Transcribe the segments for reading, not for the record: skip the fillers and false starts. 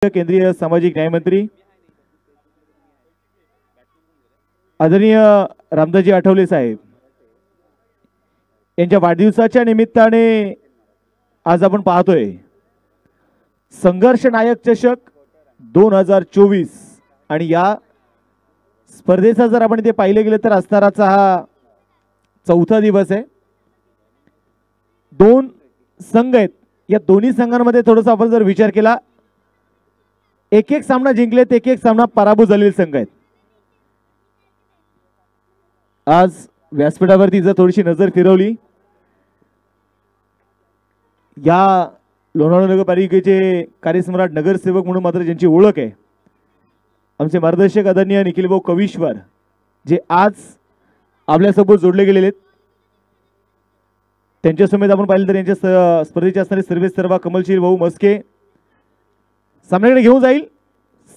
केंद्रीय सामाजिक न्याय मंत्री आदरणीय रामदासजी आठवले साहेब यांच्या वाढदिवसाच्या निमित्ताने आज आपण पाहतोय संघर्ष नायक चषक 2024 आणि या स्पर्धेचा जर आपण इथे पाहिले गेले तर असणाराचा हा चौथा दिवस आहे। दोन संघ आहेत, या दोन्ही संघांमध्ये थोडासा आपण जर विचार केला एक एक सामना जिंकलेत, एक एक सामना पराभूत झालेले संघ आहेत। आज व्यासपीठावरती जर थोडीशी नजर फिरवली, या लोणावळा नगरपालिकेचे कार्यसम्राट नगरसेवक म्हणून मात्र ज्यांची ओळख आहे आमचे मार्गदर्शक आदरणीय निखिलभाऊ कवीश्वर, जे आज आपल्यासोबत जोडले गेलेले आहेत, त्यांच्या समेत आपण पाहिलं तर यांच्या स्पर्धेचे असणारे सर्वेसर्वा कमलशील भाऊ मस्के सामन्याकडे घेऊन जाईल।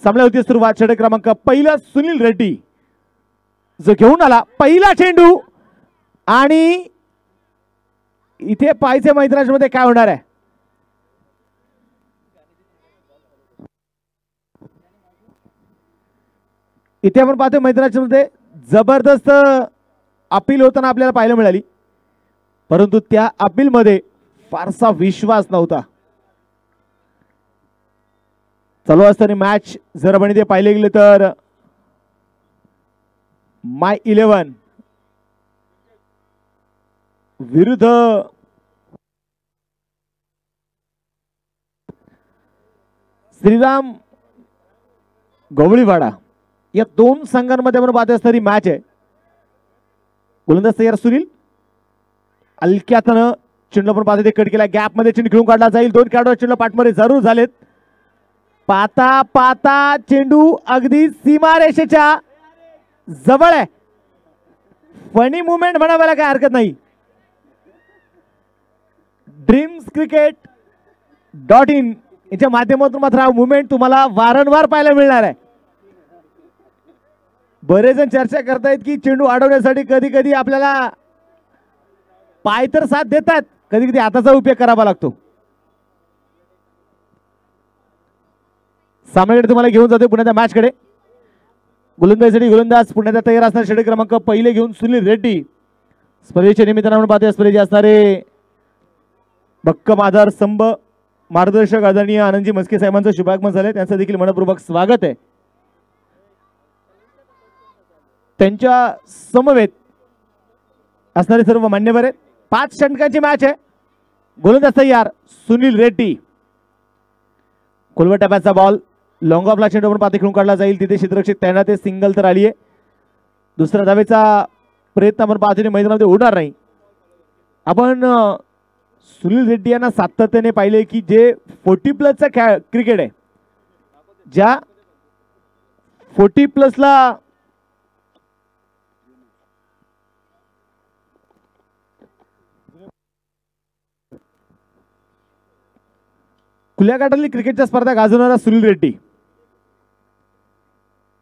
सामन्यावरती सुरुवात षटक क्रमांक पहिला सुनील रेड्डी जो घेऊन आला पहिला चेंडू, आणि इथे पाहायचे मैदानामध्ये काय होणार आहे। इथे आपण पाहतोय मैदानाच्या मध्ये जबरदस्त अपील होताना आपल्याला पाहायला मिळाली, परंतु त्या अपील मध्ये फारसा विश्वास नव्हता। चालू असताना मॅच जर आपण इथे पाहिले गेले तर माय 11 विरुद्ध श्रीराम गवळीवाडा या दोन संघांमध्ये आपण पाहत असणारी मॅच आहे। गोलंदाज तयार सुनील हलक्यातनं चेंडू आपण पाहतो ते कट केला, गॅप मध्ये चेंडू खेळून काढला जाईल। दोन खेळाडू चेंडू पाठमध्ये जरूर झालेत। पाता पाता चेंडू अगदी सीमारेषेच्या जवळ आहे। फनी मुवमेंट म्हणायला काय हरकत नाही। dreamscricket.in याच्या माध्यमातून मात्र हा मुवमेंट तुम्हाला वारंवार पाहायला मिळणार आहे। बरेच जण चर्चा करतायत की चेंडू अडवण्यासाठी कधी कधी आपल्याला पाय तर साथ देतात, कधी कधी हाताचा उपयोग करावा लागतो। सामन्याकडे तुम्हाला घेऊन जाते पुण्याच्या मॅच कडे। गोलंदाजीसाठी गोलंदाज पुण्याचा तयार असणार षटक क्रमांक पहिले घेऊन सुनील रेड्डी स्पर्धेच्या निमित्ताने आपण पाहतोय स्पर्धेचे असणारे भक्कम आधार स्तंभ मार्गदर्शक आदरणीय आनंदजी मस्के साहेबांचं शुभागमन झालंय, त्यांचं देखील मनपूर्वक स्वागत आहे। त्यांच्या समवेत असणारे सर्व मान्यवर आहेत। 5 षटकांची मॅच आहे। गोलंदाज तयार सुनील रेड्डी, खोलवर टप्प्याचा बॉल लॉंग ऑफला चेंडू आपण पाते खेळून काढला जाईल, तिथे क्षेत्ररक्षक तैनात आहे, सिंगल तर आली आहे। दुसऱ्या धावेचा प्रयत्न आपण पाहतोय मैदानामध्ये होणार नाही। आपण सुनील रेड्डी यांना सातत्याने पाहिले की जे 40+ क्रिकेट आहे, ज्या 40+ खुल्या गटातली क्रिकेटच्या स्पर्धा गाजवणारा सुनील रेड्डी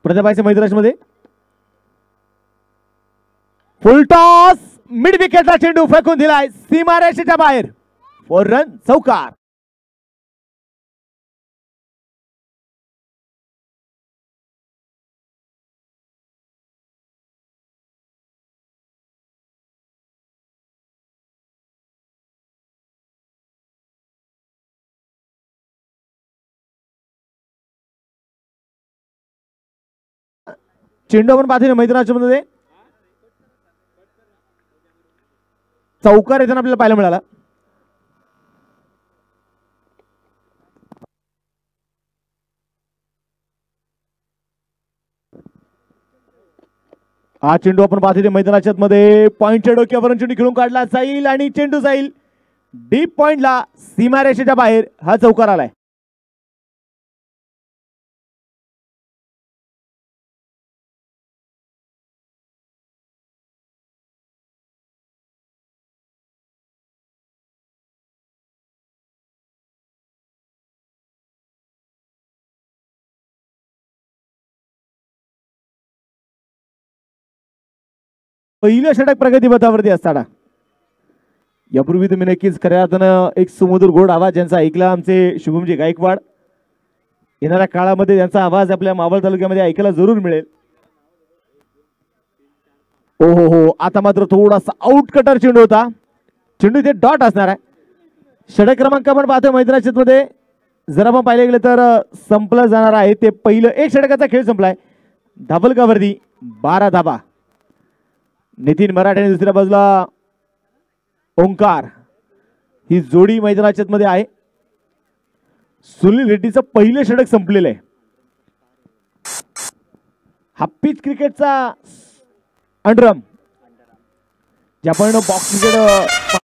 प्रतापाच्या मैदानामध्ये फुल टॉस मिड विकेटला चेंडू फेकून दिलाय सीमारेषेच्या बाहेर, 4 रन चौकार। चेंडू आपण पाहतोय मैदानाच्या मध्ये चौकार येताना आपल्याला पाहायला मिळाला। हा चेंडू आपण पाहतोय मैदानाच्या मध्ये पॉइंटच्या डोक्यावरून चेंडू खेळून काढला जाईल आणि चेंडू जाईल डीप पॉइंटला सीमारेषेच्या बाहेर, हा चौकार आलाय। पहिलं षटक प्रगती पथावरती असताना यापूर्वी तुम्ही नक्कीच खऱ्या अर्थानं एक सुमधुर गोड आवाज ज्यांचा ऐकला आमचे शुभमजी गायकवाड येणाऱ्या काळामध्ये त्यांचा आवाज आपल्या मावळ तालुक्यामध्ये ऐकायला जरूर मिळेल. ओ हो हो, आता मात्र थोडासा आउट कटर चेंडू होता. चेंडू इथे डॉट असणार आहे. षटक क्रमांक आपण पाहतोय मैदानाच्या मध्ये. जर आपण पाहिले गेले तर संपलं जाणार आहे ते पहिलं एक षटकाचा खेळ संपलाय. धाबलकावरती 12 धाबा. नितीन मराठे दुसऱ्या बाजूला ओंकार, ही जोडी मैदानाच्या मध्ये आहे. सुनील रेड्डीचं पहिलं षटक संपलेलं आहे. हा पिच क्रिकेटचा अंडरम जे आपण बॉक्स क्रिकेट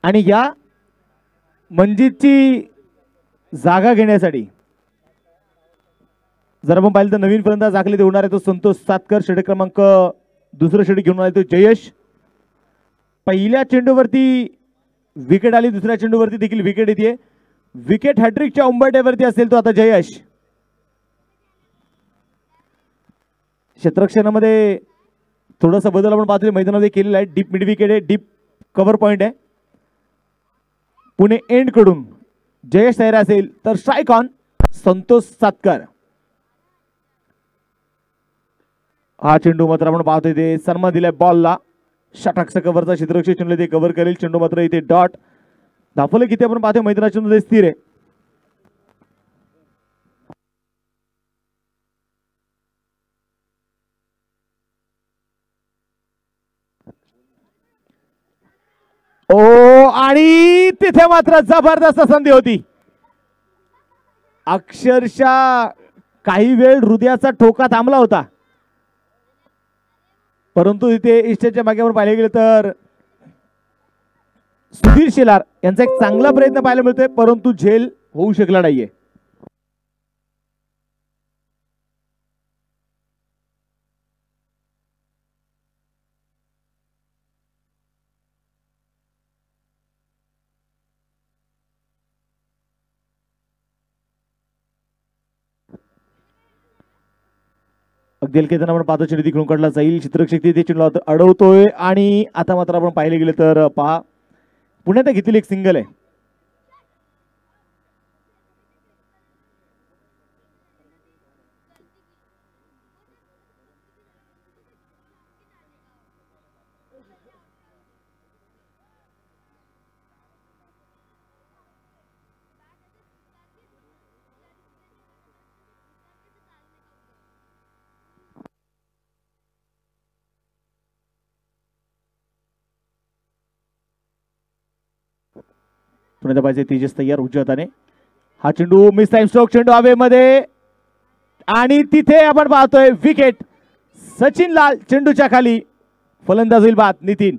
आणि या मंजितची जागा घेण्यासाठी जर आपण पाहिलं तर नवीन फलंदाज दाखले होणार आहे तो संतोष सातकर. षटक क्रमांक दुसरं षटक घेऊन आले तो जयेश. पहिल्या चेंडूवरती विकेट आली, दुसऱ्या चेंडूवरती देखील विकेट येते. विकेट हॅट्रिकच्या उंबरठ्यावरती असेल तो आता जयेश. क्षेत्ररक्षणामध्ये थोडासा बदल आपण पाहतोय मैदानामध्ये केलेला आहे. डीप मिड विकेट आहे, डीप कव्हर पॉइंट आहे. पुणे एंड कडून जयेश तयार असेल तर स्ट्राईक ऑन संतोष सातकर. हा चेंडू मात्र आपण पाहतोय ते सन्मान दिलाय बॉलला. षटकचा कव्हरचा क्षेत्ररक्षक चेंडू ते कव्हर करेल. चेंडू मात्र इथे डॉट. दाखवलं किती आपण पाहतोय मैदानाच्या मध्ये स्थिर आहे. ओ आणि तिथे मात्र जबरदस्त संधी होती. अक्षरशः काही वेळ हृदयाचा ठोका थांबला होता, परंतु इथे इष्टच्या मागेवर पाहिले गेले तर सुधीर शेलार यांचा एक चांगला प्रयत्न पाहायला मिळतोय, परंतु झेल होऊ शकला नाहीये. अगदी हलकेतन आपण पाहतो चेंडू तिकडून काढला जाईल. चित्रशक्ती ते चेंडू अडवतोय आणि आता मात्र आपण पाहिले गेले तर पहा पुण्यात घेतलेली एक सिंगल आहे. पुण्यात पाहिजे तेजस तयार उजव्या हाताने. हा चेंडू मिस टाइम स्ट्रोक चेंडू हवेमध्ये आणि तिथे आपण पाहतोय विकेट. सचिन लाल चेंडूच्या खाली, फलंदाज होईल बाद नितीन.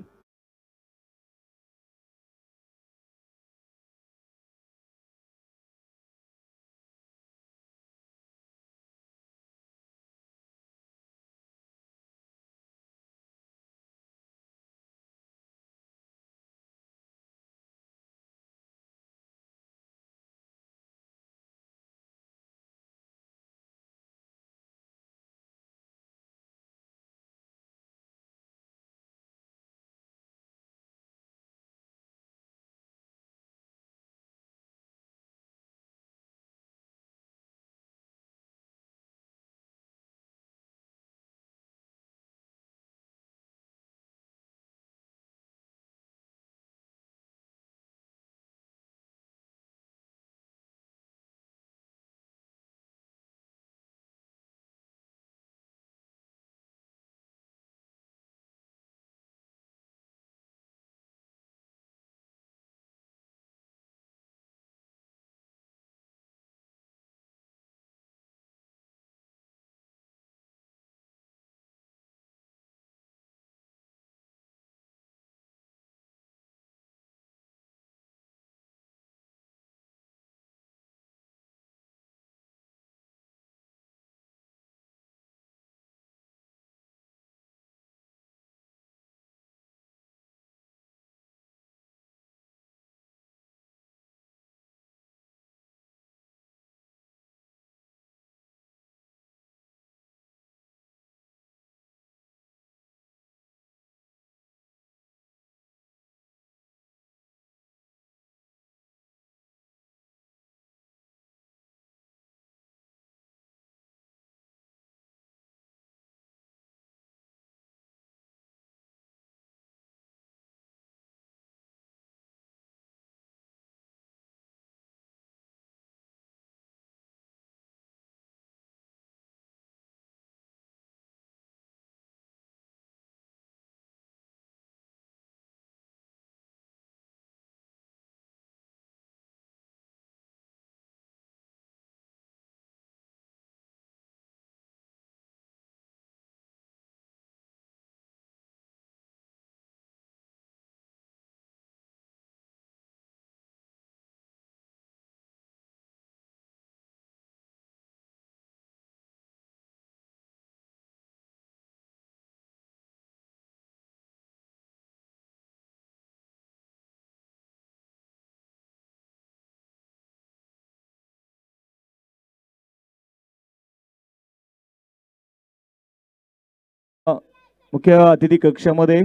मुख्य अतिथी कक्षामध्ये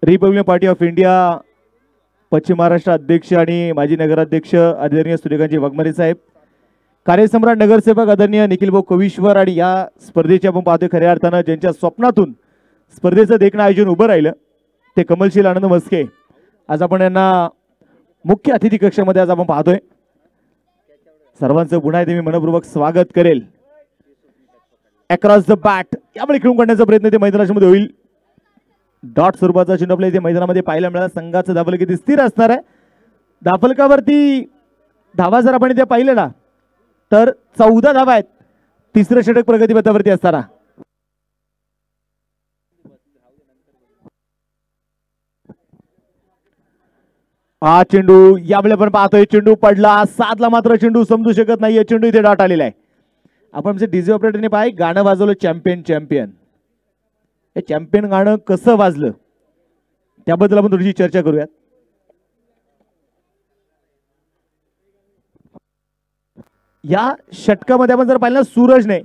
रिपब्लिकन पार्टी ऑफ इंडिया पश्चिम महाराष्ट्र अध्यक्ष आणि माजी नगराध्यक्ष आदरणीय सूर्यकांतजी वाघमारे साहेब, कार्यसम्राट नगरसेवक आदरणीय निखिल भाऊ कविश्वर आणि या स्पर्धेचे आपण पाहतोय खऱ्या अर्थानं ज्यांच्या स्वप्नातून स्पर्धेचं देखणं आयोजन उभं राहिलं ते कमलशील आनंद मस्के. आज आपण यांना मुख्य अतिथी कक्षामध्ये आज आपण पाहतोय. सर्वांचं पुन्हा एकदा मी मनपूर्वक स्वागत करेल. अक्रॉस द बॅट यामुळे खेळून काढण्याचा प्रयत्न ते मैदानामध्ये होईल. डॉट स्वरूपाचा चेंडू आपल्या इथे मैदानामध्ये पाहायला मिळाला. संघाचं धावफलक किती स्थिर असणार आहे. धावफलकावरती धावा जर आपण इथे पाहिले ना तर 14 धावा आहेत. तिसरं षटक प्रगतीपथावरती असताना हा चेंडू यावेळी आपण पाहतोय चेंडू पडला. साधला मात्र चेंडू समजू शकत नाहीये. चेंडू इथे डॉट आलेला आहे. आपण आमचे डीजे ऑपरेटरने पाय गाणं वाजवलं चॅम्पियन चॅम्पियन. हे चॅम्पियन गाणं कसं वाजलं त्याबद्दल आपण थोडीशी चर्चा करूयात. या षटकामध्ये आपण जर पाहिलं सूरजने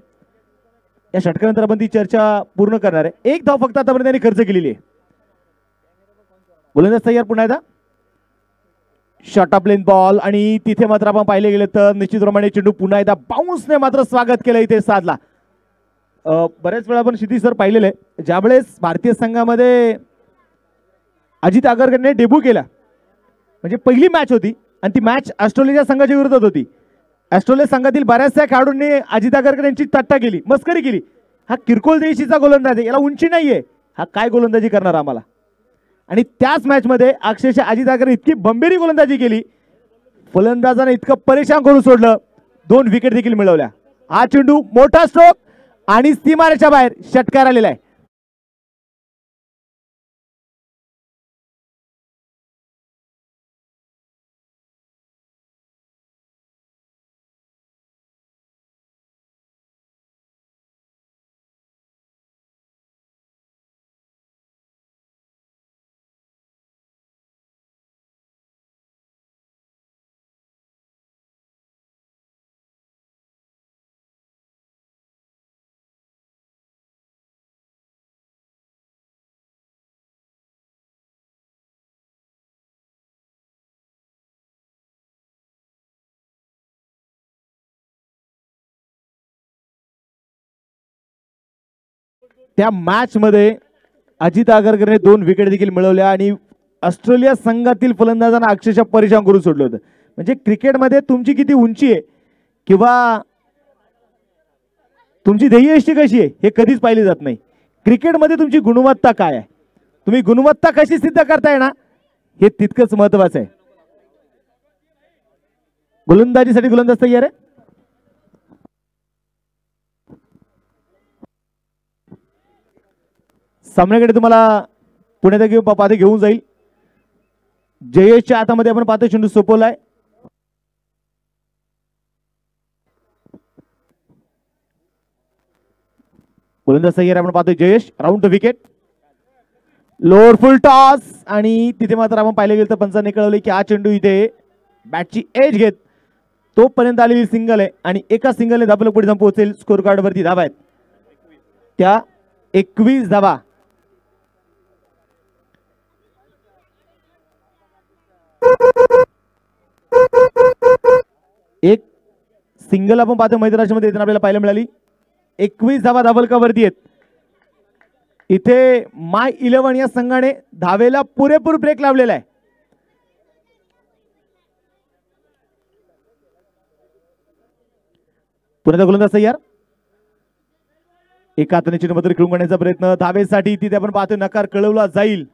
या षटकानंतर आपण ती चर्चा पूर्ण करणार आहे. एक धाव फक्त आतापर्यंत त्यांनी खर्च केलेली आहे. गोलंदाज तयार पुन्हा एकदा शॉर्ट ऑफ लेन बॉल आणि तिथे मात्र आपण पाहिले गेले तर निश्चितप्रमाणे चेंडू पुन्हा एकदा बाउन्सने मात्र स्वागत केलं इथे साधला. बऱ्याच वेळा आपण क्षितिज सर पाहिलेलं आहे ज्यावेळेस भारतीय संघामध्ये अजित आगरकरने डेब्यू केला म्हणजे पहिली मॅच होती आणि ती मॅच ऑस्ट्रेलियाच्या संघाच्या विरोधात होती. ऑस्ट्रेलिया संघातील बऱ्याचशा खेळाडूंनी अजित आगरकर यांची थट्टा केली, मस्करी केली. हा किरकोळ देशीचा गोलंदाज आहे, याला उंची नाहीये, हा काय गोलंदाजी करणार आम्हाला. आणि त्याच मॅच मध्ये अक्षरशः अजित आगरकर इतकी बंबेरी गोलंदाजी केली, फलंदाजाने इतकं परेशान करून सोडलं, 2 विकेट देखील मिळवल्या. हा चेंडू मोठा स्ट्रोक आणि सीमारेच्या बाहेर षटकार आलेला आहे. त्या मॅच मध्ये अजित आगरकरने 2 विकेट देखील मिळवल्या आणि ऑस्ट्रेलिया संघातील फलंदाजांना अक्षरशः परेशान करून सोडलं होतं. म्हणजे क्रिकेटमध्ये तुमची किती उंची आहे किंवा तुमची ध्येयनिष्ठी कशी आहे हे कधीच पाहिले जात नाही. क्रिकेटमध्ये तुमची गुणवत्ता काय आहे, तुम्ही गुणवत्ता कशी सिद्ध करताय ना, हे तितकंच महत्त्वाचं आहे. गोलंदाजीसाठी गोलंदाज तयार आहे. सामन्याकडे तुम्हाला पुण्यात घेऊन जाईल. जयेशच्या हातामध्ये आपण पाहतो चेंडू सोपवलाय. गोलंदाज तयार आपण पाहतोय Jayesh. Round the wicket, lower full toss आणि तिथे मात्र आपण पाहिले गेलं तर पंचांनी कळवले की हा चेंडू इथे बॅटची एज घेत तोपर्यंत आलेली सिंगल आहे आणि एका सिंगलने धावफलक पुढे जाऊन पोहोचेल. स्कोर कार्ड वरती धावा आहेत त्या 21 धावा. एक सिंगल आपण पाहतो मैदानामध्ये येताना आपल्याला पाहायला मिळाली. 21 धावा धावफलकावरती आहेत. इथे माय 11 या संघाने धावेला पुरेपूर ब्रेक लावलेला आहे. पुन्हा गोलंदाज तयार. एका हाताने चेंडू मात्र खेळून काढण्याचा प्रयत्न धावेसाठी तिथे आपण पाहतोय नकार कळवला जाईल.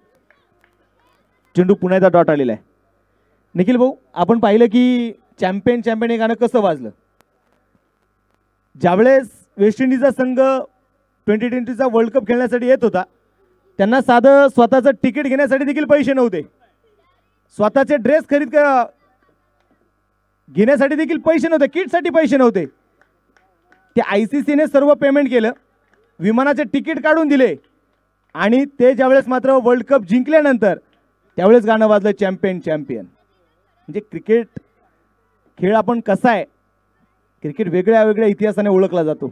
चेंडू पुन्हा एकदा डॉट आलेला आहे. निखिल भाऊ, आपण पाहिलं की चॅम्पियन चॅम्पियन हे गाणं कसं वाजलं. ज्यावेळेस वेस्ट इंडिजचा संघ 2020चा वर्ल्ड कप खेळण्यासाठी येत होता त्यांना साधं स्वतःचं तिकीट घेण्यासाठी देखील पैसे नव्हते, स्वतःचे ड्रेस घेण्यासाठी देखील पैसे नव्हते, किटसाठी पैसे नव्हते. ते ICCने सर्व पेमेंट केलं, विमानाचे तिकीट काढून दिले आणि ते ज्यावेळेस मात्र वर्ल्ड कप जिंकल्यानंतर त्यावेळेस गाणं वाजलं चॅम्पियन चॅम्पियन. म्हणजे क्रिकेट खेळ आपण कसा आहे, क्रिकेट वेगळ्या वेगळ्या इतिहासाने ओळखला जातो.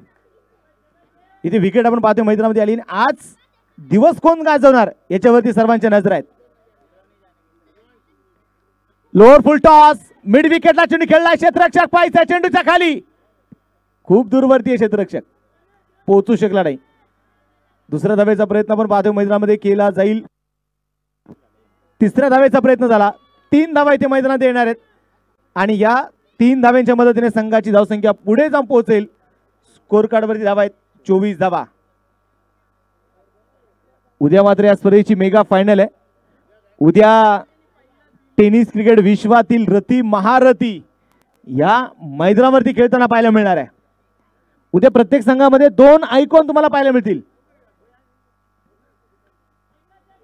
इथे विकेट आपण पाहतोय मैदानामध्ये आली. आज दिवस कोण गाजवणार याच्यावरती सर्वांच्या नजर आहेत. लोअर फुल टॉस, मिड विकेटला चेंडू खेळला, क्षेत्ररक्षक पाहायचा चेंडूच्या खाली, खूप दूरवरती आहे क्षेत्ररक्षक, पोहोचू शकला नाही. दुसऱ्या धावेचा प्रयत्न आपण पाहतोय मैदानामध्ये केला जाईल. तिसऱ्या धावेचा प्रयत्न झाला. 3 धावा इथे मैदानात येणार आहेत आणि या 3 धाव्यांच्या मदतीने संघाची धावसंख्या पुढे जाऊन पोहोचेल. स्कोर कार्ड वरती धावा आहेत 24 धावा. उद्या मात्र या स्पर्धेची मेगा फायनल आहे. उद्या टेनिस क्रिकेट विश्वातील रती महारथी या मैदानावरती खेळताना पाहायला मिळणार आहे. उद्या प्रत्येक संघामध्ये 2 आयकॉन तुम्हाला पाहायला मिळतील.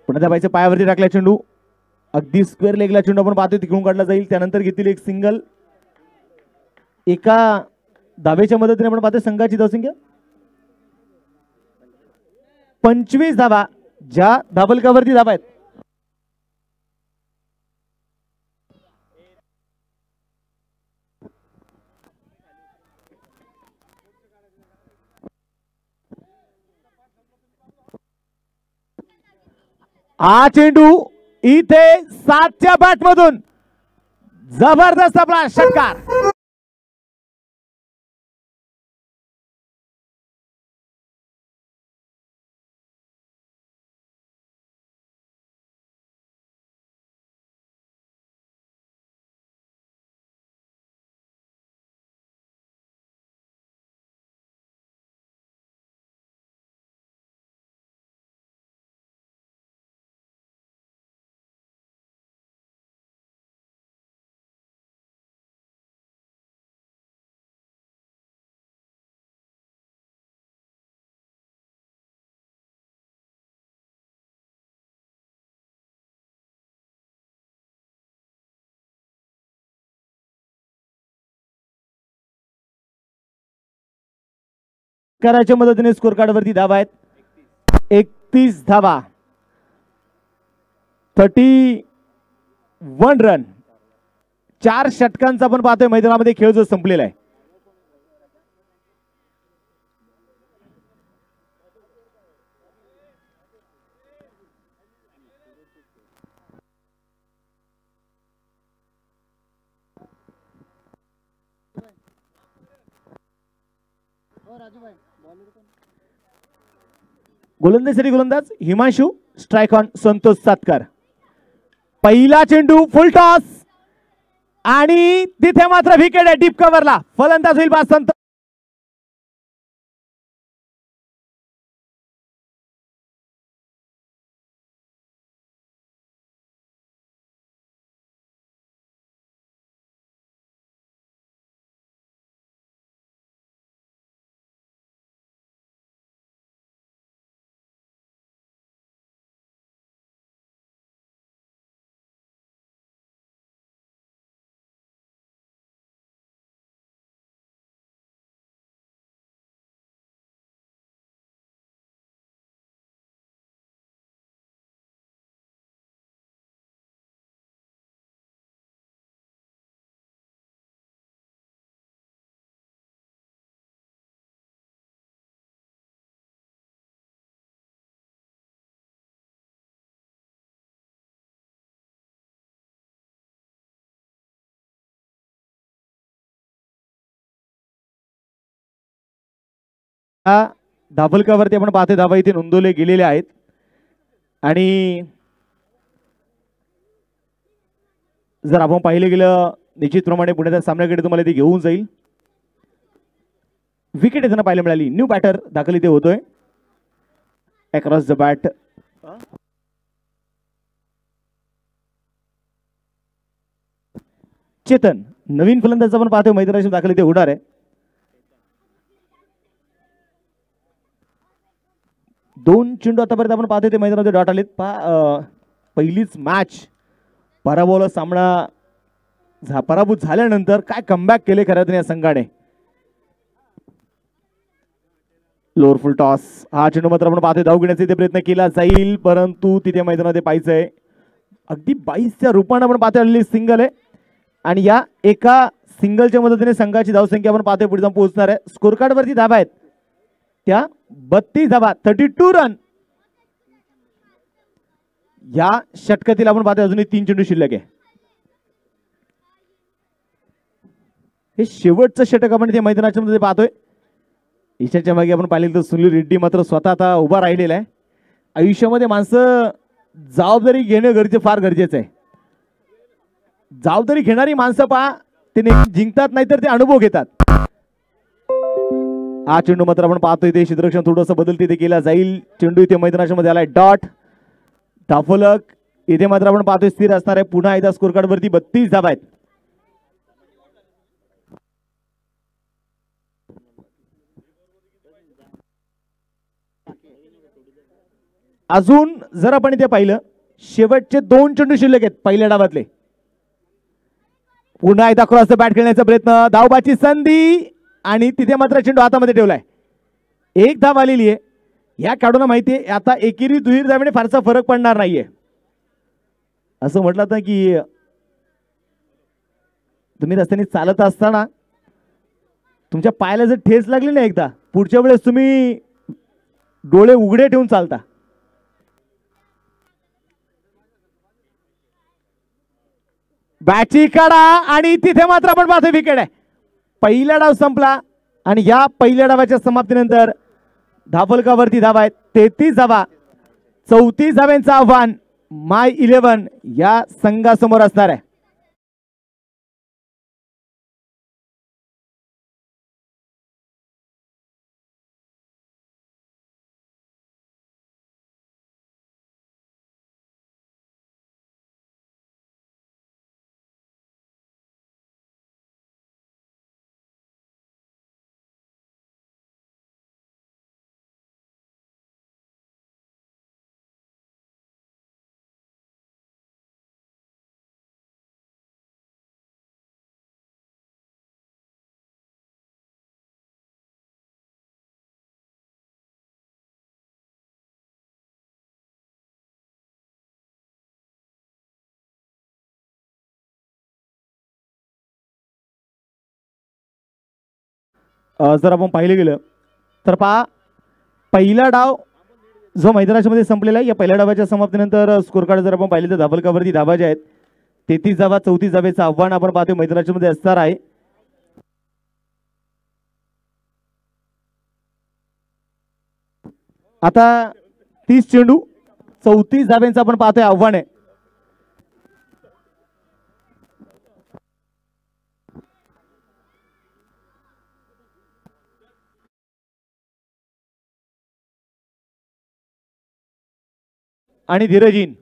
पुन्हा त्या बाईच्या पायावरती टाकला चेंडू, अगदी स्क्वेअर लेगला चेंडू आपण पाहतोय तिकडून काढला जाईल. त्यानंतर घेतील एक सिंगल. एका धावेच्या मदतीने आपण पाहतोय संघाची धावसंख्या 25 धावा, ज्या धाबलकावरती धावा आहेत. हा चेंडू इथे 7च्या बॅट मधून जबरदस्त आपला षटकार. कराच्या मदतीने स्कोर कार्ड वरती धावा आहेत 31 धावा, 31 रन. 4 षटकांचा आपण पाहतोय मैदानामध्ये खेळ जो संपलेला आहे. गोलंदाजीसाठी गोलंदाज हिमांशू, स्ट्राइक ऑन संतोष सातकर. पहिला चेंडू फुल टॉस आणि तिथे मात्र विकेट आहे डीप कव्हरला. फलंदाज होईल संतोष. धाबलकावरती आपण पाहतोय धावा इथे नोंदवले गेलेले आहेत आणि जर आपण पाहिले गेलं निश्चितप्रमाणे पुण्याच्या सामन्याकडे तुम्हाला ते घेऊन जाईल. विकेट येताना पाहायला मिळाली. न्यू बॅटर दाखल इथे होतोय अक्रॉस द बॅट. चेतन नवीन फलंदाज आपण पाहतोय मैदानाशी दाखल इथे होणार आहे. दोन चेंडू आतापर्यंत आपण पाहतोय ते मैदानामध्ये डॉट आलेत. पहिलीच मॅच पराभूत झाल्यानंतर काय कमबॅक केले खरं या संघाने. लोअर फुल टॉस. हा चेंडू मात्र आपण पाहतोय धाव घेण्याचा इथे प्रयत्न केला जाईल परंतु तिथे मैदानामध्ये पाहायचंय. अगदी 22च्या रूपाने आपण पाहतोय सिंगल आहे आणि या एका सिंगलच्या मदतीने संघाची धावसंख्या आपण पाहतोय पुढे जाऊन पोहोचणार आहे. स्कोर कार्ड वरती धावा आहेत त्या 32 धावा, 32 रन. या षटकातील आपण पाहतोय अजूनही 3 चेंडू शिल्लक आहे. हे शेवटचं षटक आपण त्या मैदानाच्या मध्ये पाहतोय. ईशाच्या मागे आपण पाहिलं तर सुनील रेड्डी मात्र स्वतः आता उभा राहिलेला आहे. आयुष्यामध्ये माणसं जबाबदारी घेणं फार गरजेचं आहे. जबाबदारी घेणारी माणसं पहा ते जिंकतात नाहीतर ते अनुभव घेतात. हा चेंडू मात्र आपण पाहतोय ते क्षेत्ररक्षण थोडंसं बदलते ते केला जाईल. चेंडू इथे मैदानाच्या मध्ये आलाय डॉट धाफलक. इथे मात्र आपण पाहतोय स्थिर असणार आहे. पुन्हा एकदा स्कोर कार्ड वरती 32 धावा आहेत. अजून जर आपण इथे पाहिलं शेवटचे 2 चेंडू शिल्लक आहेत पहिल्या डावातले. पुन्हा एकदा क्रॉस बॅट खेळण्याचा प्रयत्न धावबाची संधी आणि तिथे मात्र चेंडू हातामध्ये ठेवलाय. 1 धाव आलेली आहे. या खेळाडूंना माहिती आहे आता एकेरी दुहेरी धावेने फारसा फरक पडणार नाहीये. असं म्हटलं तर की तुम्ही रस्त्याने चालत असताना तुमच्या पायाला जर ठेच लागली ना एकदा पुढच्या वेळेस तुम्ही डोळे उघडे ठेवून चालता. बॅटची काढा आणि तिथे मात्र आपण पाहतो विकेट आहे. पहिला डाव संपला आणि या पहिल्या डावाच्या समाप्तीनंतर धाफलकावरती धावा आहेत 33 धावा. 34 धाव्यांचं आव्हान माय 11 या संघासमोर असणार आहे. जर आपण पाहिलं गेलं तर पहा पहिला डाव जो मैदानाच्या मध्ये संपलेला आहे या पहिल्या डावाच्या समाप्तीनंतर स्कोर कार्ड जर आपण पाहिले तर धाफलकावरती धावा ज्या आहेत 33 धावा 34 धावेचं आव्हान आपण पाहतो मैदानाच्या मध्ये असणार आहे. आता 30 चेंडू 34 धाव्यांचं आपण पाहतोय आव्हान आहे. आणि धीरजीन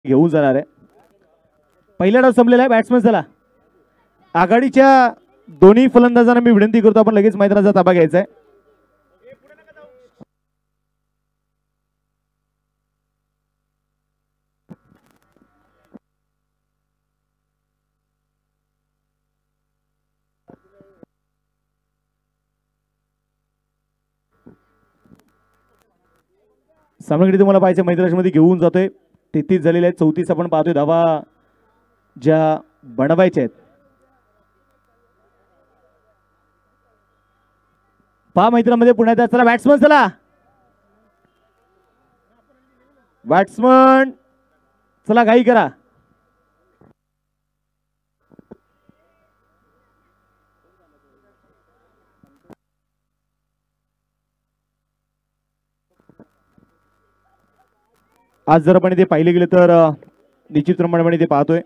घेऊन जाणार आहे. पहिला डाव संपलेला आहे. बॅट्समन चला आघाडीच्या दोन्ही फलंदाजांना मी विनंती करतो आपण लगेच मैदानाचा ताबा घ्यायचा आहे. सामनाकडे तुम्हाला पाहिजे मैदानामध्ये घेऊन जातोय 33 झालेले आहेत 34 आपण पाहतोय धावा ज्या बनवायच्या आहेत. पहा मैदानामध्ये पुन्हा एकदा चला बॅट्समन चला बॅट्समन चला घाई करा. आज जर आपण इथे पाहिले गेले तर निश्चित प्रमाणे इथे पाहतोय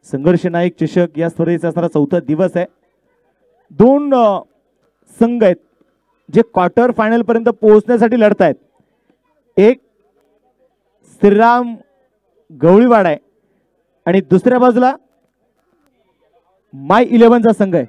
संघर्ष नायक चषक या स्पर्धेचा असणारा 4था दिवस आहे. 2 संघ आहेत जे क्वार्टर फायनल पर्यंत पोहोचण्यासाठी लढत आहेत. एक श्रीराम गवळीवाडा आहे आणि दुसऱ्या बाजूला माय 11 चा संघ आहे.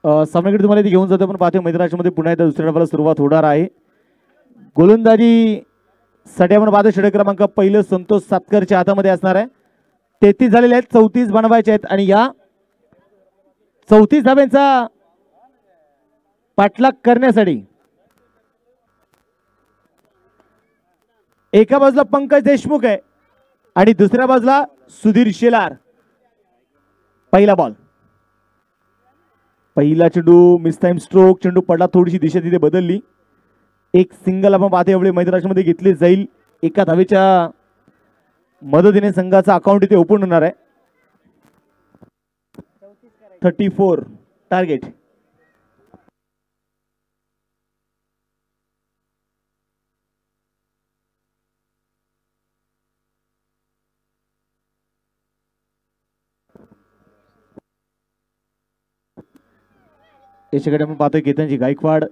सामन्याकडे तुम्हाला इथे घेऊन जातो. पण पाहतोय मैदानामध्ये पुन्हा एकदा दुसऱ्या डावाला सुरुवात होणार आहे. गोलंदाजी साठी आपण पाहतो षटक क्रमांक पहिलं संतोष सातकरच्या हातामध्ये असणार आहे. 33 झालेले आहेत, 34 बनवायचे आहेत आणि या 34 धाब्यांचा पाठलाग करण्यासाठी एका बाजूला पंकज देशमुख आहे आणि दुसऱ्या बाजूला सुधीर शेलार. पहिला बॉल, पहिला चेंडू मिस टाइम स्ट्रोक. चेंडू पडला, थोडीशी दिशा तिथे बदलली. एक सिंगल आपण पाहतो एवढे मैदानामध्ये घेतले जाईल. एका धावेच्या मदतीने संघाचा अकाउंट इथे ओपन होणार आहे. 34 टार्गेट. याच्याकडे आपण पाहतोय केतनजी गायकवाड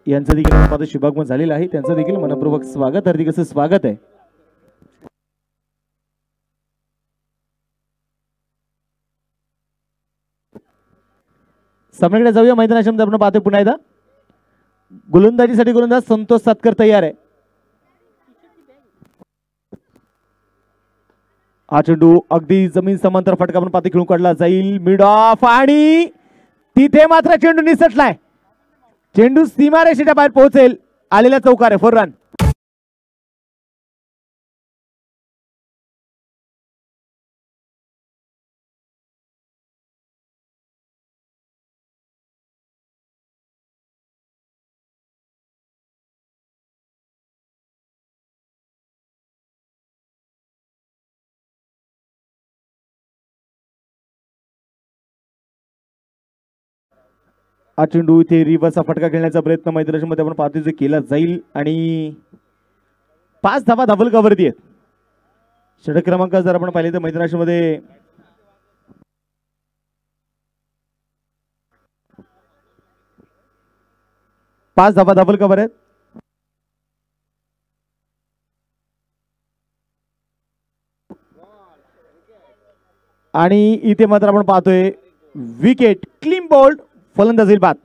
यांचं देखील आपण पाहतो शुभागमन झालेलं आहे. त्यांचं देखील मनपूर्वक स्वागत, हार्दिक असं स्वागत आहे. सामन्याकडे जाऊया. मैदानाच्या मध्ये आपण पाहतोय पुन्हा एकदा गोलंदाजीसाठी गोलंदाज संतोष सातकर तयार आहे. हा चेंडू अगदी जमीन समांतर फटका आपण पाहतो खेळून काढला जाईल. मिड ऑफ आणि तिथे मात्र चेंडू निसटलाय. चेंडू सीमारेषेच्या बाहेर पोहोचेल. आलेला चौकार आहे, 4 रन. हा चेंडू इथे रिव्हर्सचा फटका खेळण्याचा प्रयत्न मैदानाच्या मध्ये आपण पाहतोय जे केला जाईल आणि 5 धावा धावलकावरती आहेत. षटक क्रमांक जर आपण पाहिले तर मैदानाच्या मध्ये 5 धावा धावलकावर आहेत. आणि इथे मात्र आपण पाहतोय विकेट, क्लीन बोल्ड, फलंदाजी बाद.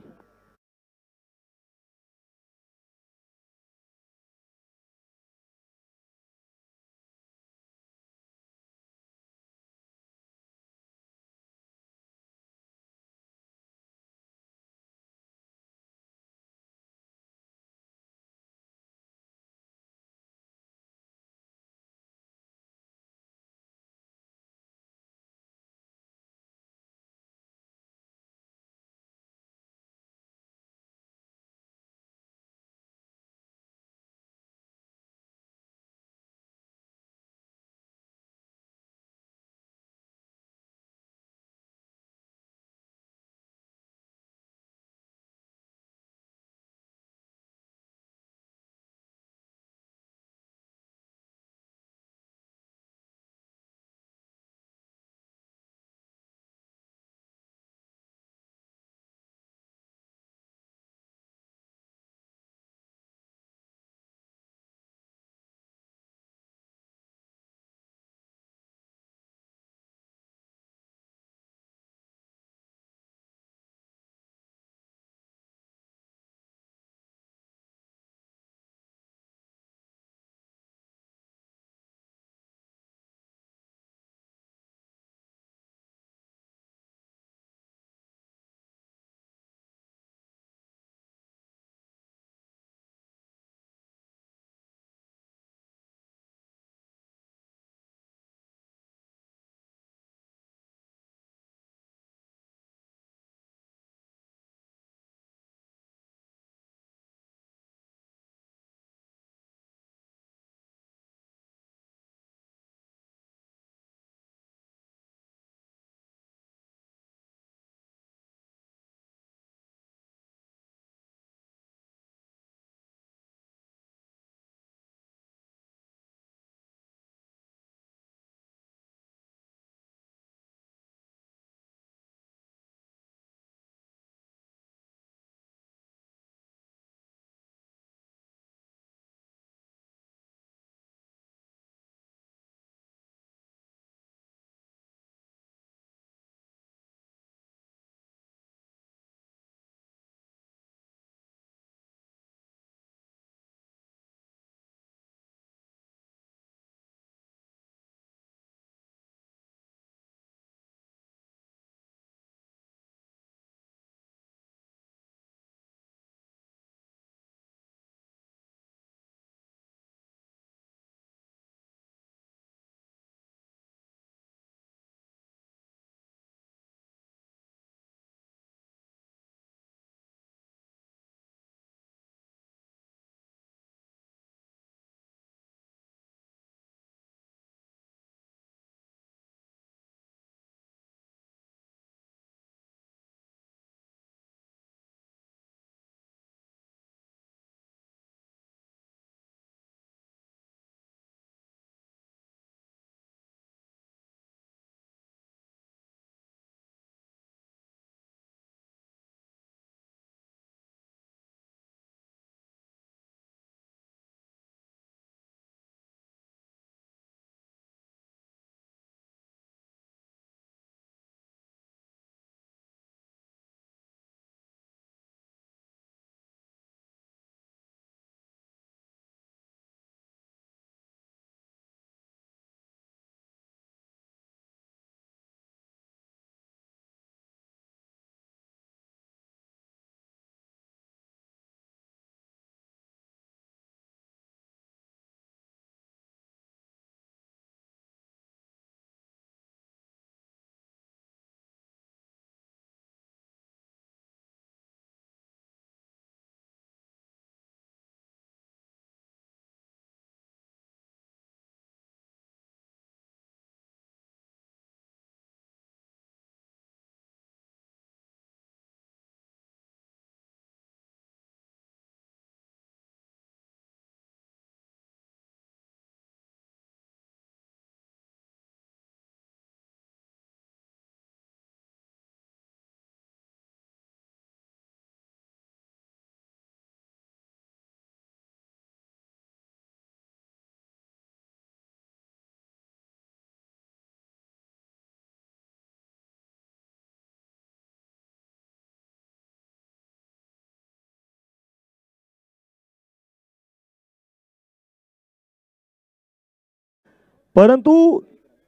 परंतु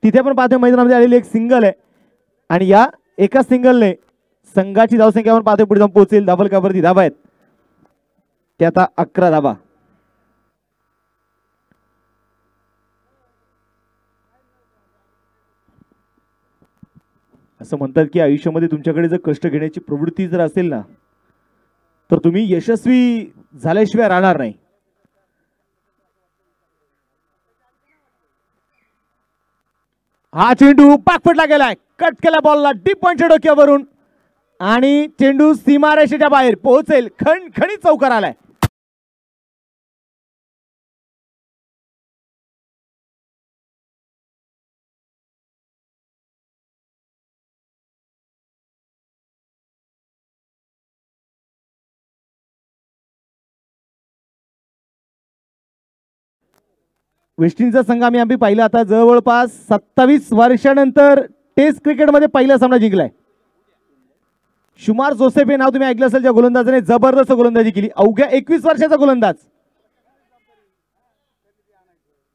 तिथे पण पाहतोय मैदानामध्ये आलेली एक सिंगल आहे आणि या एका सिंगलने संघाची धावसंख्या आपण पाहतोय पुढे जाऊन पोहोचेल. धावलकावरती धावा आहेत ते आता 11 धावा. असं म्हणतात की आयुष्यामध्ये तुमच्याकडे जर कष्ट घेण्याची प्रवृत्ती जर असेल ना तर तुम्ही यशस्वी झाल्याशिवाय राहणार नाही. हा चेंडू पाकफटला गेलाय, कट केला बॉलला डीप पॉइंटच्या डोक्यावरून आणि चेंडू सीमारेषेच्या बाहेर पोहोचेल. खणखणीत चौकार आलाय. वेस्ट इंडिजचा संघ आम्ही पाहिला आता जवळपास 27 वर्षानंतर टेस्ट क्रिकेटमध्ये पहिला सामना जिंकलाय. शुमार जोसेफ हे नाव तुम्ही ऐकलं असेल, ज्या गोलंदाजाने जबरदस्त गोलंदाजी केली. अवघ्या 21 वर्षाचा गोलंदाज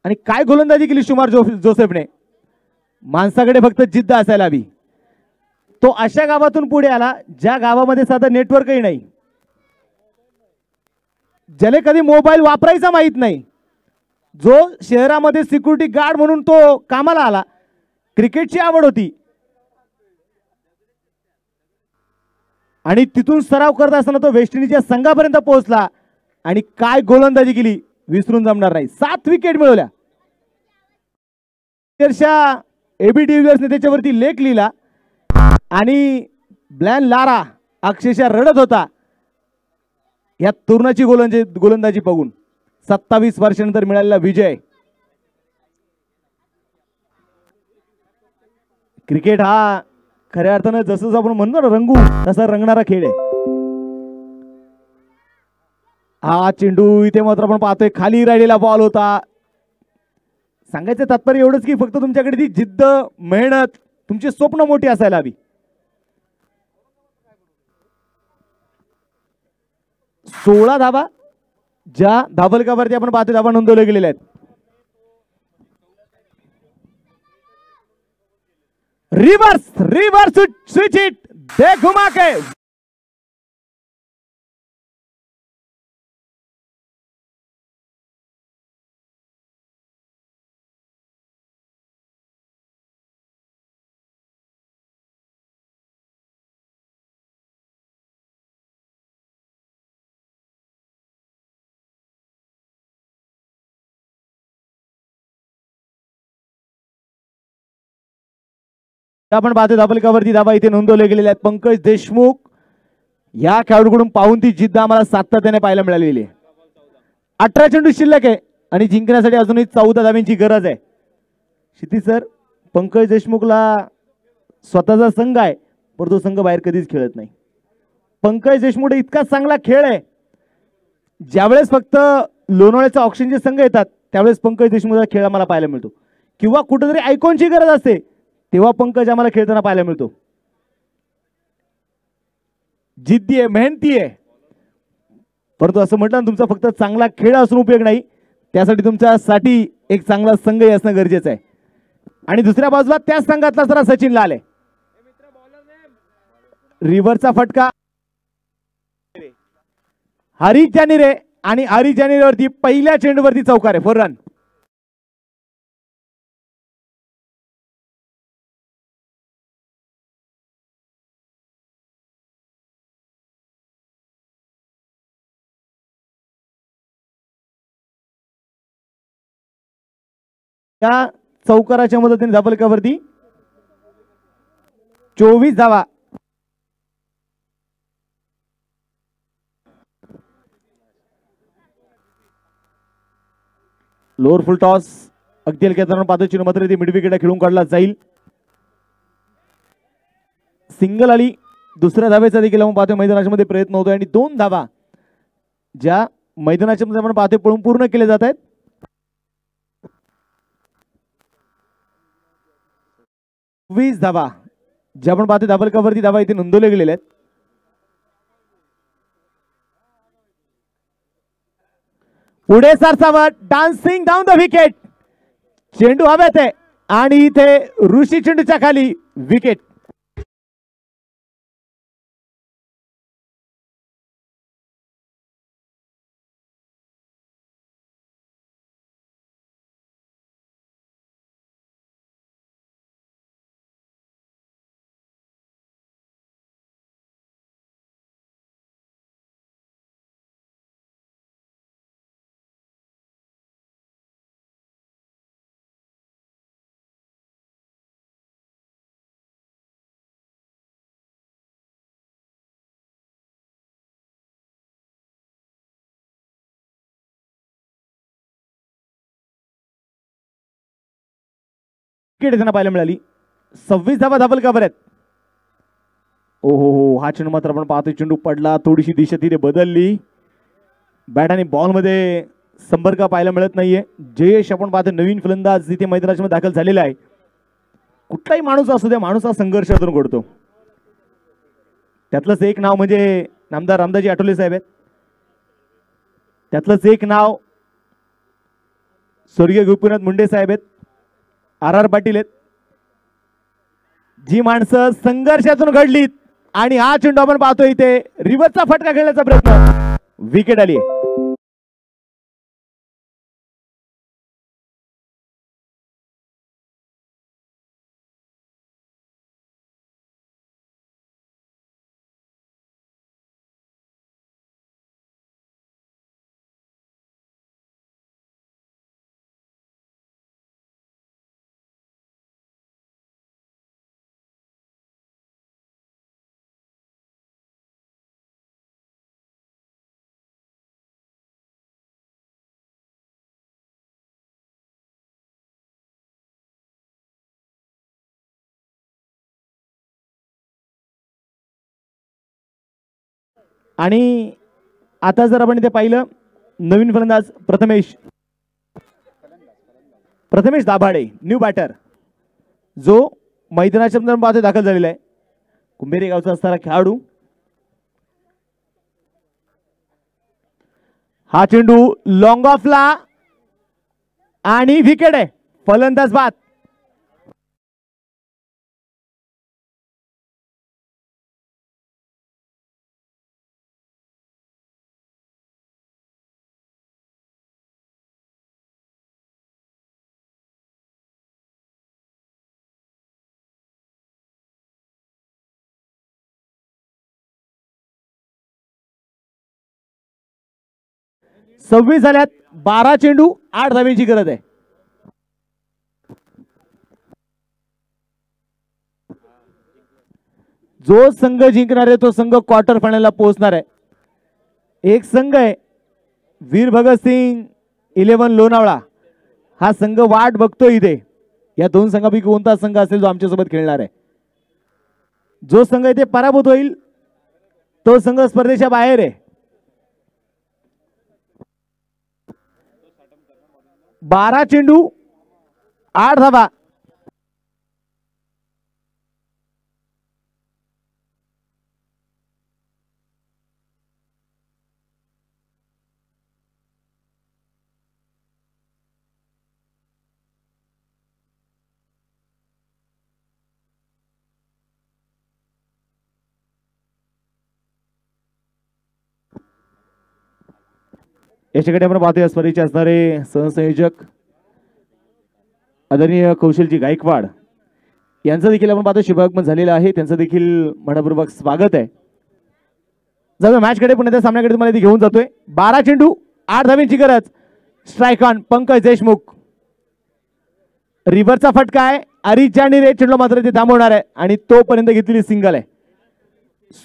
आणि काय गोलंदाजी केली शुमार जोसेफने. माणसाकडे फक्त जिद्द असायला हवी. तो अशा गावातून पुढे आला ज्या गावामध्ये साधं नेटवर्कही नाही, ज्याला कधी मोबाईल वापरायचा माहित नाही, जो शहरामध्ये सिक्युरिटी गार्ड म्हणून तो कामाला आला. क्रिकेटची आवड होती आणि तिथून सराव करत असताना तो वेस्ट इंडिजच्या संघापर्यंत पोहोचला आणि काय गोलंदाजी केली विसरून जमणार नाही. 7 विकेट मिळवल्या. एबी डिव्हिलियर्सने त्याच्यावरती लेख लिहिला आणि ब्लॅन लारा अक्षरशः रडत होता या तरुणाची गोलंदाजी बघून. 27 वर्षानंतर मिळालेला विजय. क्रिकेट हा खऱ्या अर्थानं जसं आपण म्हणतो ना रंगू, तसा रंगणारा खेळ आहे. हा चेंडू इथे मात्र आपण पाहतोय खाली राहिलेला बॉल होता. सांगायचं तात्पर्य एवढंच की फक्त तुमच्याकडे ती जिद्द, मेहनत, तुमची स्वप्न मोठी असायला हवी. 16 धावा ज्या धावलकावरती आपण पाहतोय धावा नोंदवल्या गेलेल्या आहेत. रिवर्स स्विच इट दे घुमा के. आपण पाहतो धावलकावरती धावा इथे नोंदवल्या गेलेल्या आहेत. पंकज देशमुख या खेळाडूकडून पाहून ती जिद्द आम्हाला सातत्याने पाहायला मिळालेली आहे. 18 चेंडू शिल्लक आहे आणि जिंकण्यासाठी अजूनही 14 धाव्यांची गरज आहे. क्षितिज सर, पंकज देशमुखला स्वतःचा संघ आहे पण तो संघ बाहेर कधीच खेळत नाही. पंकज देशमुख इतका चांगला खेळ आहे, ज्यावेळेस फक्त लोणावळ्याचा ऑक्सिजनचे संघ येतात त्यावेळेस पंकज देशमुखचा खेळ आम्हाला पाहायला मिळतो किंवा कुठेतरी आयकॉनची गरज असते तेव्हा पंकज आम्हाला खेळताना पाहायला मिळतो. जिद्दी आहे, मेहनती आहे. परंतु असं म्हटलं ना, तुमचा फक्त चांगला खेळ असून उपयोग नाही, त्यासाठी तुमच्यासाठी एक चांगला संघही असणं गरजेचं आहे. आणि दुसऱ्या बाजूला त्याच संघातला जरा सचिन लाल आहे. रिव्हरचा फटका हरीश जानीरे आणि हरीश जानीरेवरती पहिल्या चेंडूवरती चौकार आहे. 4 रन. त्या चौकाराच्या मदतीने धावलकावरती 24 धावा. लोअर फुल टॉस अगदी हलक्या पाहतो चिन्ह मात्र मिड विकेट खेळून काढला जाईल. सिंगल आली. दुसऱ्या धावेचा देखील आपण पाहतोय मैदानामध्ये प्रयत्न होतोय आणि 2 धावा ज्या मैदानाच्या मध्ये आपण पाहतोय पळून पूर्ण केले जात आहेत. 20 धावा ज्या आपण पाहतोय धावलकावरती धावा इथे नोंदवल्या गेलेल्या आहेत. पुढे सरसावत डान्सिंग डाऊन द विकेट. चेंडू हवेत आहे आणि इथे ऋषी चेंडूच्या खाली विकेट. त्यांना पाहायला मिळाली. 26 धावा धाबल कव्हर आहेत. ओहो, हा चेंडू मात्र आपण पाहतोय चेंडू पडला, थोडीशी दिशा तिने बदलली. बॅट आणि बॉल मध्ये संपर्क पाहायला मिळत नाहीये. जयेश आपण पाहतो नवीन फलंदाज तिथे मैदानामध्ये दाखल झालेला आहे. कुठलाही माणूस असू द्या, माणूस हा संघर्षातून घडतो. त्यातलंच एक नाव म्हणजे नामदार रामदासजी आठवले साहेब आहेत. त्यातलंच एक नाव स्वर्गीय गोपीनाथ मुंडे साहेब आहेत. RR पाटील आहेत. जी माणसं संघर्षातून घडलीत आणि हा चेंडू आपण पाहतोय इथे रिव्हर्सचा फटका खेळण्याचा प्रयत्न, विकेट आली. आणि आता जर आपण इथे पाहिलं नवीन फलंदाज प्रथमेश दाभाडे न्यू बॅटर, जो मैदानाच्या मध्ये दाखल झालेला आहे. कुंभेरी गावचा असणारा खेळाडू. हा चेंडू लॉंग ऑफला आणि विकेट आहे. फलंदाज बाद. सव्वीस झाल्यात. 12 चेंडू 8 धावेची गरज आहे. जो संघ जिंकणार आहे तो संघ क्वार्टर फायनलला पोहोचणार आहे. एक संघ आहे वीर भगतसिंग 11 लोणावळा. हा संघ वाट बघतोय इथे. या दोन संघापैकी कोणता संघ असेल जो आमच्यासोबत खेळणार आहे. जो संघ इथे पराभूत होईल तो संघ स्पर्धेच्या बाहेर आहे. 12 चेंडू 8 धावा. याच्याकडे आपण पाहतोय स्पर्धेचे असणारे सहसंयोजक आदरणीय कौशलजी गायकवाड यांचं देखील आपण पाहतो शुभागमन झालेलं आहे. त्यांचं देखील मनपूर्वक स्वागत आहे. जाऊया मॅचकडे, पुन्हा त्या सामन्याकडे तुम्हाला इथे घेऊन जातोय. 12 चेंडू 8 धावेची गरज. Strike on Pankaj Deshmukh. रिव्हरचा फटका आहे. अरिजा आणि रेड चेंडू मात्र ते थांबवणार आहे आणि तोपर्यंत घेतलेली सिंगल आहे.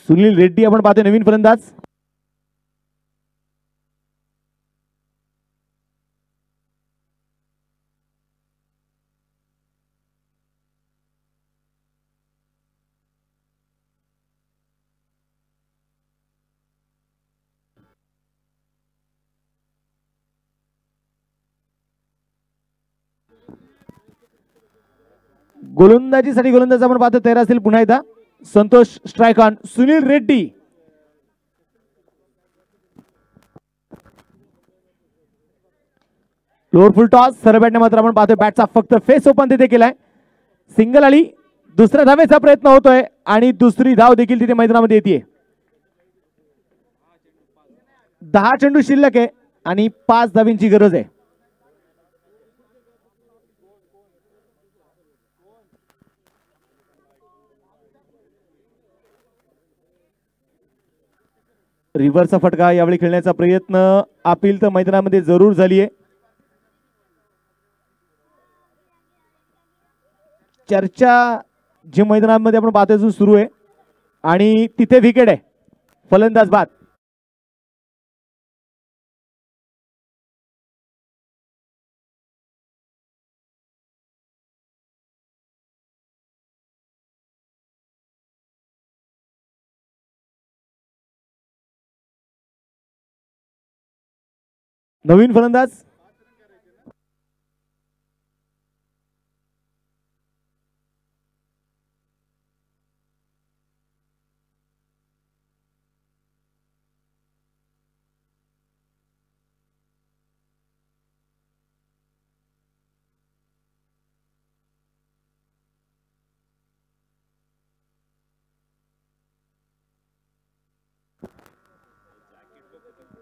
सुनील रेड्डी आपण पाहतोय नवीन फलंदाज. गोलंदाजीसाठी गोलंदाज आपण पाहतो तयार असेल पुन्हा एकदा. Santosh strike on. Sunil Reddy. Lower full toss सरळ बॅटने मात्र आपण पाहतोय बॅटचा फक्त फेस ओपन तिथे केलाय. सिंगल आली. दुसऱ्या धावेचा प्रयत्न होतोय आणि दुसरी धाव देखील तिथे मैदानामध्ये येते. 10 चेंडू शिल्लक आहे आणि 5 धावींची गरज आहे. रिव्हर्सचा फटका यावेळी खेळण्याचा प्रयत्न अपील तर मैदानामध्ये जरूर झाली आहे. चर्चा जी मैदानामध्ये आपण पाहतोय अजून सुरू आहे आणि तिथे विकेट आहे. फलंदाज बाद. नवीन फलंदाज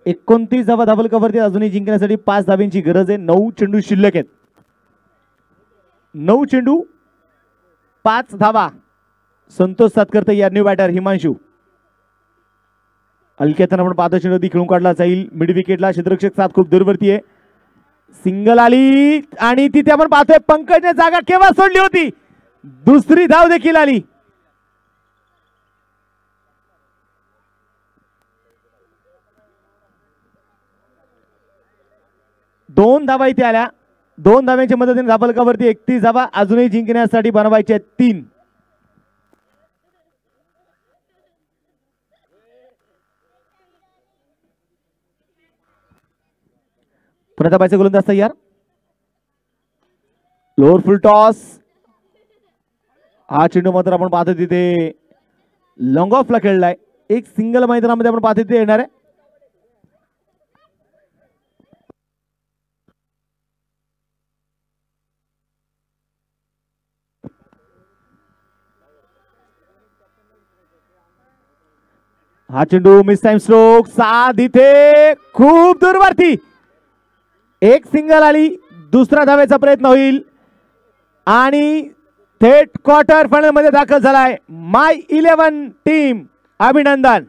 एकोणतीस धावा धाबल कव्हरती अजूनही जिंकण्यासाठी 5 धाब्यांची गरज आहे. 9 चेंडू शिल्लक आहेत. 9 चेंडू 5 धावा. संतोष सातकर्ते या न्यू बॅटर हिमांशू. हलक्यातून आपण पाहतो चेंडू खेळून काढला जाईल मिड विकेटला. क्षेत्ररक्षक साथ खूप दूरवरती आहे. सिंगल आली आणि तिथे आपण पाहतोय पंकजने जागा केव्हा सोडली होती. दुसरी धाव देखील आली. दोन धावा इथे आल्या. 2 धाव्यांच्या मदतीने धाबलकावरती 31 धावा अजूनही जिंकण्यासाठी बनवायचे आहेत 3. प्रतापाचे गोलंदाज तयार. लोअर फुल टॉस. हा चेंडू मात्र आपण पाहतो तिथे लॉंग ऑफला खेळलाय. एक सिंगल मैदानामध्ये आपण पाहतो तिथे येणार आहे. हा चेंडू मिस टाइम स्ट्रोक. साध इथे खूप दूरवरती. एक सिंगल आली. दुसरा धावेचा प्रयत्न होईल आणि थेट क्वार्टर फायनल मध्ये दाखल झालाय माय 11 टीम. अभिनंदन.